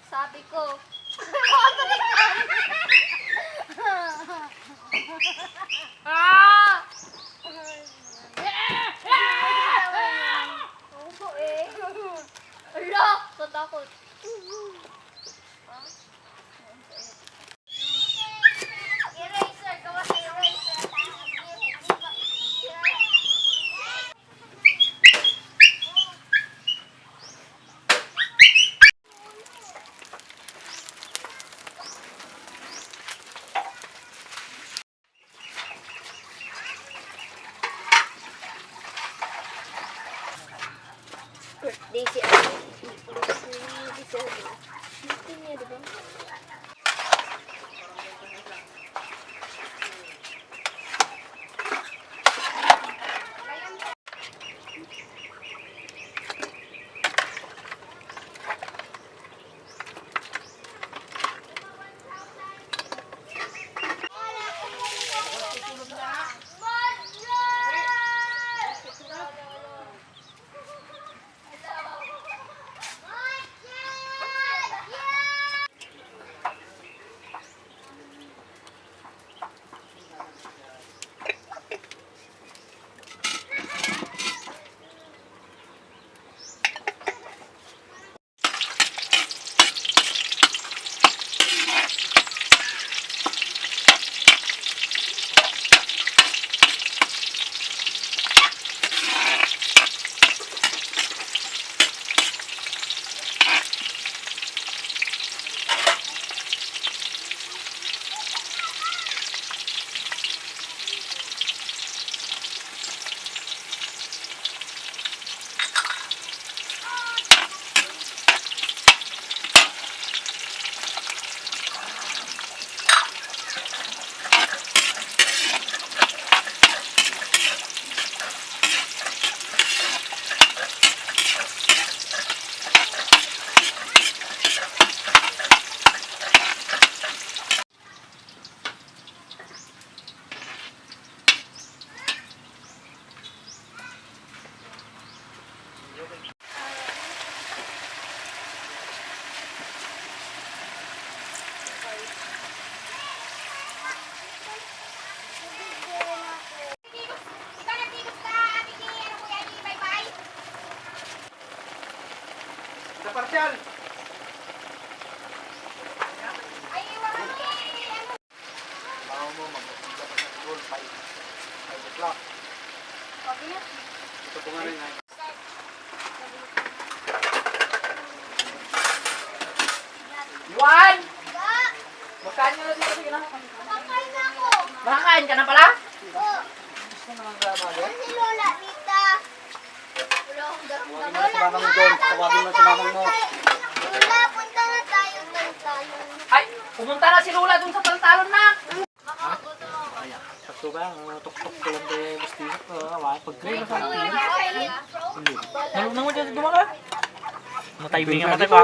Sabi ko. Ah! Uso eh. Ala, katakot. Eraser, gawa sa eraser. Birthday si Ate. Birthday niya, di ba? Sa parsyal. Ay, iwan mo Bawa mo, mag-uwi ka pa sa school, 5 o'clock. Sabi niya. Ito po nga rin ay. One! Magkain ka na dito, sige na. Kakain na ako. Makakain ka na pala? Oh. Gusto na ng drama doon. Si Lola, Tita. Tawagin mo na si mamang mo doon. Tawagin mo na si mamang mo. Lola, punta na tayo talon. Ay, pumunta na si Lola dun sa talon na. Ayan. Sakto ba? Tok-tok ko lang kay Bastino. Pag-gray na sa akin. Nalunang mo dyan, dumaka. Matay, binga matay pa.